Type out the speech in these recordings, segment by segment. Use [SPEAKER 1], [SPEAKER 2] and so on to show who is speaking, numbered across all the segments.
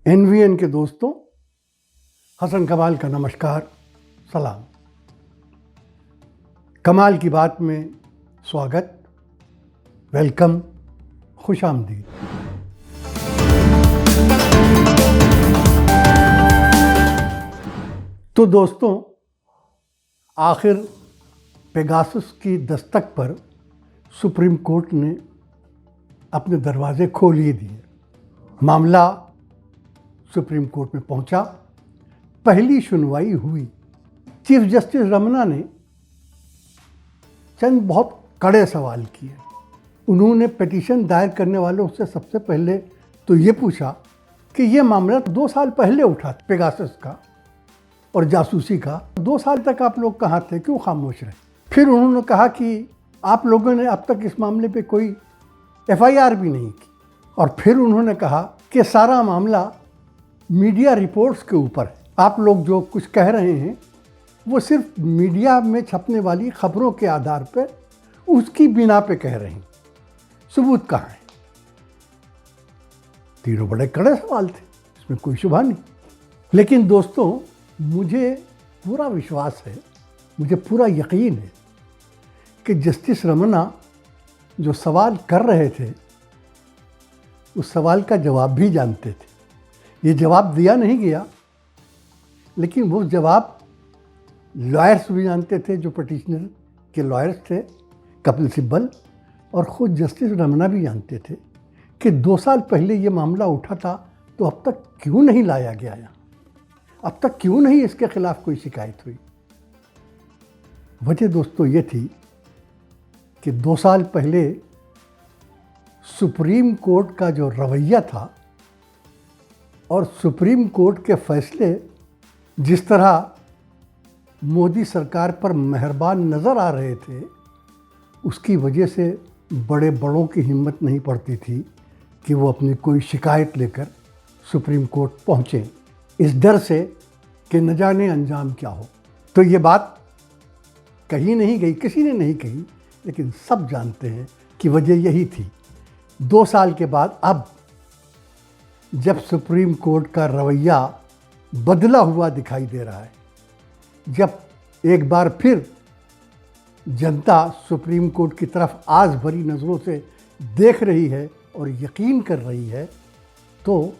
[SPEAKER 1] NVN के दोस्तों, हसन कमाल का नमस्कार, सलाम। कमाल की बात में स्वागत, वेलकम, खुशामदीद। तो दोस्तों, आखिर पेगासस की दस्तक पर सुप्रीम कोर्ट ने अपने दरवाजे खोल ही दिए। मामला सुप्रीम कोर्ट में पहुंचा, पहली सुनवाई हुई। चीफ जस्टिस रमन्ना ने चंद बहुत कड़े सवाल किए। उन्होंने पिटीशन दायर करने वालों से सबसे पहले तो ये पूछा कि ये मामला 2 साल पहले उठा था, पेगासस का और जासूसी का। 2 साल तक आप लोग कहाँ थे, क्यों खामोश रहे? फिर उन्होंने कहा कि आप लोगों ने अब तक इस मामले पे कोई FIR भी नहीं की। और फिर उन्होंने कहा कि सारा मामला मीडिया रिपोर्ट्स के ऊपर है। आप लोग जो कुछ कह रहे हैं वो सिर्फ मीडिया में छपने वाली खबरों के आधार पर उसकी बिना पे कह रहे हैं, सबूत कहाँ है? तीनों बड़े कड़े सवाल थे, इसमें कोई शुबा नहीं। लेकिन दोस्तों, मुझे पूरा विश्वास है, मुझे पूरा यकीन है कि जस्टिस रमन्ना जो सवाल कर रहे थे उस सवाल का जवाब भी जानते थे। ये जवाब दिया नहीं गया, लेकिन वो जवाब लॉयर्स भी जानते थे, जो पिटीशनर के लॉयर्स थे, कपिल सिब्बल, और ख़ुद जस्टिस रमन्ना भी जानते थे कि 2 साल पहले ये मामला उठा था, तो अब तक क्यों नहीं लाया गया यहाँ? अब तक क्यों नहीं इसके खिलाफ कोई शिकायत हुई? वजह दोस्तों ये थी कि 2 साल पहले सुप्रीम कोर्ट का जो रवैया था और सुप्रीम कोर्ट के फैसले जिस तरह मोदी सरकार पर मेहरबान नज़र आ रहे थे, उसकी वजह से बड़ों की हिम्मत नहीं पड़ती थी कि वो अपनी कोई शिकायत लेकर सुप्रीम कोर्ट पहुँचें, इस डर से कि न जाने अंजाम क्या हो। तो ये बात कही नहीं गई, किसी ने नहीं कही, लेकिन सब जानते हैं कि वजह यही थी। 2 साल के बाद अब जब सुप्रीम कोर्ट का रवैया बदला हुआ दिखाई दे रहा है, जब एक बार फिर जनता सुप्रीम कोर्ट की तरफ आस भरी नज़रों से देख रही है और यकीन कर रही है, तो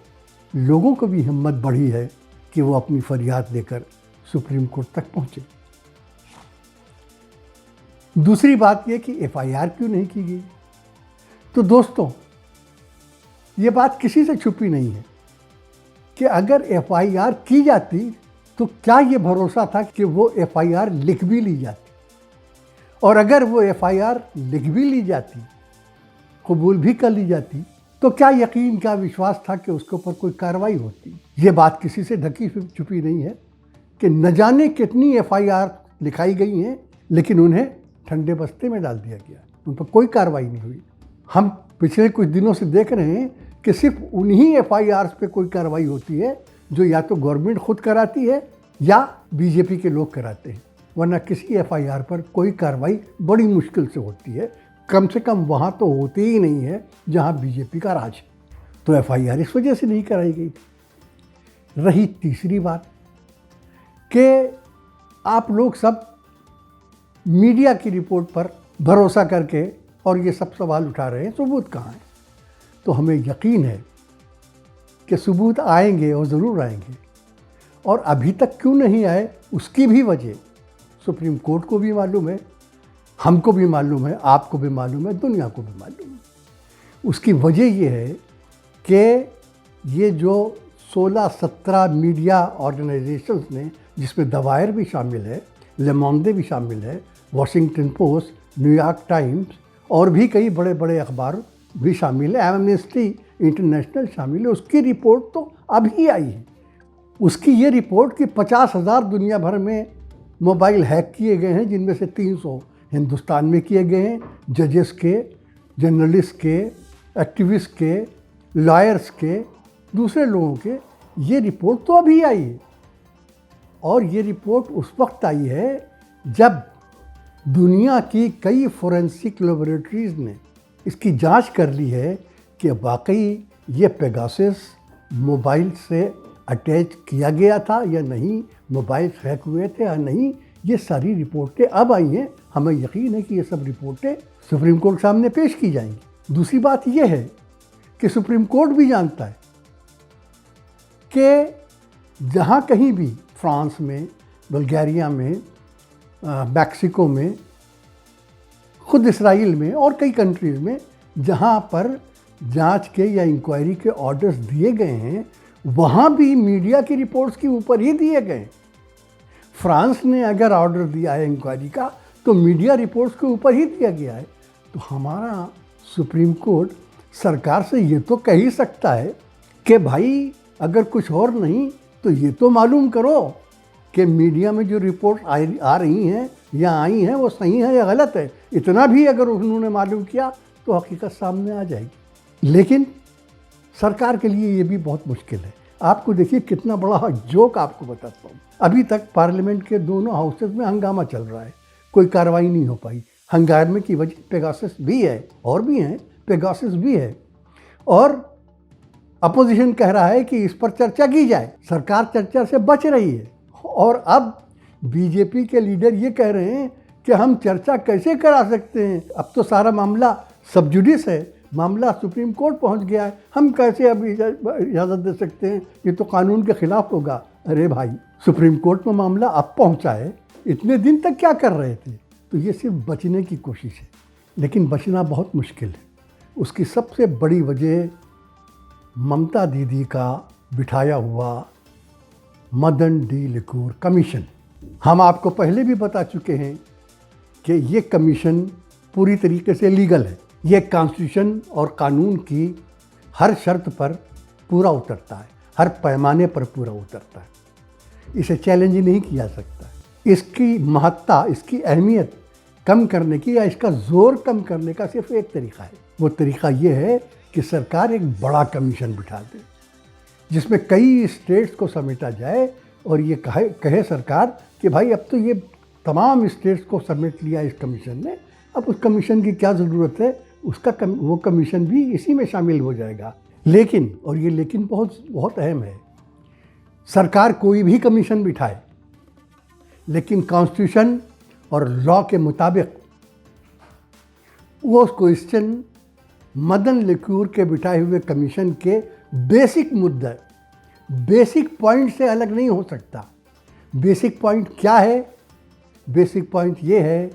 [SPEAKER 1] लोगों को भी हिम्मत बढ़ी है कि वो अपनी फरियाद लेकर सुप्रीम कोर्ट तक पहुँचे। दूसरी बात यह कि FIR क्यों नहीं की गई? तो दोस्तों, ये बात किसी से छुपी नहीं है कि अगर FIR की जाती तो क्या ये भरोसा था कि वो FIR लिख भी ली जाती, और अगर वो FIR लिख भी ली जाती, कबूल भी कर ली जाती, तो क्या यकीन, क्या विश्वास था कि उसके ऊपर कोई कार्रवाई होती? ये बात किसी से ढकी छुपी नहीं है कि न जाने कितनी FIR लिखाई गई हैं, लेकिन उन्हें ठंडे बस्ते में डाल दिया गया, उन पर कोई कार्रवाई नहीं हुई। हम पिछले कुछ दिनों से देख रहे हैं कि सिर्फ उन्हीं FIRs पे कोई कार्रवाई होती है जो या तो गवर्नमेंट खुद कराती है या बीजेपी के लोग कराते हैं, वरना किसी FIR पर कोई कार्रवाई बड़ी मुश्किल से होती है। कम से कम वहाँ तो होती ही नहीं है जहाँ बीजेपी का राज है। तो FIR इस वजह से नहीं कराई गई थी। रही तीसरी बात कि आप लोग सब मीडिया की रिपोर्ट पर भरोसा करके और ये सब सवाल उठा रहे हैं, सबूत कहाँ है? तो हमें यकीन है कि सबूत आएंगे और ज़रूर आएंगे, और अभी तक क्यों नहीं आए उसकी भी वजह सुप्रीम कोर्ट को भी मालूम है, हमको भी मालूम है, आपको भी मालूम है, दुनिया को भी मालूम है। उसकी वजह ये है कि ये जो 16-17 मीडिया ऑर्गेनाइजेशंस ने, जिसमें द वायर भी शामिल है, ले मोंडे भी शामिल है, वॉशिंगटन पोस्ट, न्यूयॉर्क टाइम्स और भी कई बड़े बड़े अखबार भी शामिल है, एमनेस्टी इंटरनेशनल शामिल है, उसकी रिपोर्ट तो अभी आई है। उसकी ये रिपोर्ट कि 50,000 दुनिया भर में मोबाइल हैक किए गए हैं, जिनमें से 300 हिंदुस्तान में किए गए हैं, जजेस के, जर्नलिस्ट के, एक्टिविस्ट के, लॉयर्स के, दूसरे लोगों के। ये रिपोर्ट तो अभी आई है, और ये रिपोर्ट उस वक्त आई है जब दुनिया की कई फोरेंसिक लेबोरेटरीज़ ने इसकी जांच कर ली है कि वाकई ये पेगासस मोबाइल से अटैच किया गया था या नहीं, मोबाइल हैक हुए थे या नहीं, ये सारी रिपोर्टें अब आई हैं। हमें यकीन है कि ये सब रिपोर्टें सुप्रीम कोर्ट के सामने पेश की जाएंगी। दूसरी बात ये है कि सुप्रीम कोर्ट भी जानता है कि जहाँ कहीं भी फ्रांस में, बल्गारिया में, मैक्सिको में, खुद इसराइल में और कई कंट्रीज़ में जहाँ पर जांच के या इंक्वायरी के ऑर्डर्स दिए गए हैं, वहाँ भी मीडिया की रिपोर्ट्स के ऊपर ही दिए गए। फ्रांस ने अगर ऑर्डर दिया है इंक्वायरी का तो मीडिया रिपोर्ट्स के ऊपर ही दिया गया है। तो हमारा सुप्रीम कोर्ट सरकार से ये तो कह ही सकता है कि भाई अगर कुछ और नहीं तो ये तो मालूम करो कि मीडिया में जो रिपोर्ट आ रही हैं या आई हैं वो सही है या गलत है। इतना भी अगर उन्होंने मालूम किया तो हकीकत सामने आ जाएगी। लेकिन सरकार के लिए ये भी बहुत मुश्किल है। आपको देखिए कितना बड़ा जोक आपको बताता हूँ। अभी तक पार्लियामेंट के दोनों हाउसेस में हंगामा चल रहा है, कोई कार्रवाई नहीं हो पाई। हंगामे की वजह पेगासस भी है और भी हैं, पेगासस भी है, और अपोजिशन कह रहा है कि इस पर चर्चा की जाए। सरकार चर्चा से बच रही है और अब बीजेपी के लीडर ये कह रहे हैं कि हम चर्चा कैसे करा सकते हैं, अब तो सारा मामला सब जुडिस है, मामला सुप्रीम कोर्ट पहुंच गया है, हम कैसे अब इजाज़त दे सकते हैं, ये तो कानून के खिलाफ होगा। अरे भाई, सुप्रीम कोर्ट में मामला अब पहुंचा है, इतने दिन तक क्या कर रहे थे? तो ये सिर्फ बचने की कोशिश है, लेकिन बचना बहुत मुश्किल है। उसकी सबसे बड़ी वजह ममता दीदी का बिठाया हुआ मदन डी लिकुर कमीशन। हम आपको पहले भी बता चुके हैं कि ये कमीशन पूरी तरीके से लीगल है। ये कॉन्स्टिट्यूशन और कानून की हर शर्त पर पूरा उतरता है, हर पैमाने पर पूरा उतरता है। इसे चैलेंज नहीं किया सकता। इसकी महत्ता, इसकी अहमियत कम करने की या इसका जोर कम करने का सिर्फ एक तरीका है। वो तरीका ये है कि सरकार एक बड़ा कमीशन बिठा दे जिसमें कई स्टेट्स को समेटा जाए और ये कहे सरकार कि भाई अब तो ये तमाम स्टेट्स को समेट लिया इस कमीशन ने, अब उस कमीशन की क्या ज़रूरत है, वो कमीशन भी इसी में शामिल हो जाएगा। लेकिन, और ये लेकिन बहुत बहुत अहम है, सरकार कोई भी कमीशन बिठाए लेकिन कॉन्स्टिट्यूशन और लॉ के मुताबिक वो क्वेश्चन मदन लिकुर के बिठाए हुए कमीशन के बेसिक मुद्दे, बेसिक पॉइंट से अलग नहीं हो सकता। बेसिक पॉइंट क्या है? बेसिक पॉइंट ये है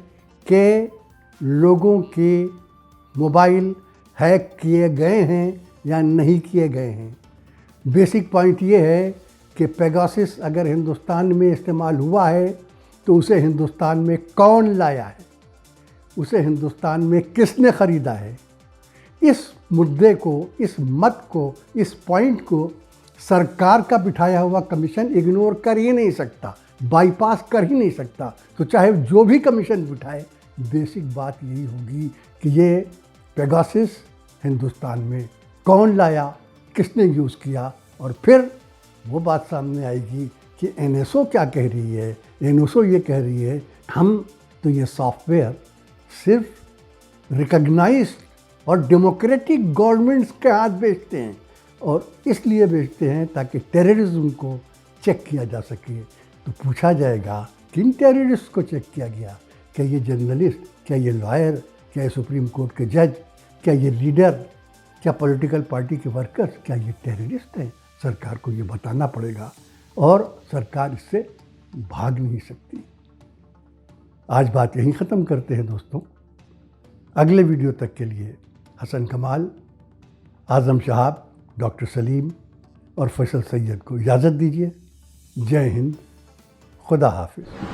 [SPEAKER 1] कि लोगों के मोबाइल हैक किए गए हैं या नहीं किए गए हैं। बेसिक पॉइंट ये है कि पेगासस अगर हिंदुस्तान में इस्तेमाल हुआ है तो उसे हिंदुस्तान में कौन लाया है, उसे हिंदुस्तान में किसने ख़रीदा है। इस मुद्दे को, इस मत को, इस पॉइंट को सरकार का बिठाया हुआ कमीशन इग्नोर कर ही नहीं सकता, बाईपास कर ही नहीं सकता। तो चाहे जो भी कमीशन बिठाए, बेसिक बात यही होगी कि ये पेगासस हिंदुस्तान में कौन लाया, किसने यूज़ किया, और फिर वो बात सामने आएगी कि एनएसओ क्या कह रही है। एनएसओ ये कह रही है हम तो ये सॉफ्टवेयर सिर्फ रिकग्नाइज्ड और डेमोक्रेटिक गवर्नमेंट्स के हाथ बेचते हैं, और इसलिए बेचते हैं ताकि टेररिज्म को चेक किया जा सके। तो पूछा जाएगा किन टेररिस्ट को चेक किया गया? क्या ये जर्नलिस्ट, क्या ये लॉयर, क्या ये सुप्रीम कोर्ट के जज, क्या ये लीडर, क्या पॉलिटिकल पार्टी के वर्कर्स, क्या ये टेररिस्ट हैं? सरकार को ये बताना पड़ेगा और सरकार इससे भाग नहीं सकती। आज बात यहीं ख़त्म करते हैं दोस्तों। अगले वीडियो तक के लिए हसन कमाल, आज़म शहाब, डॉक्टर सलीम और फैसल सैयद को इजाज़त दीजिए। जय हिंद, खुदा हाफिज़।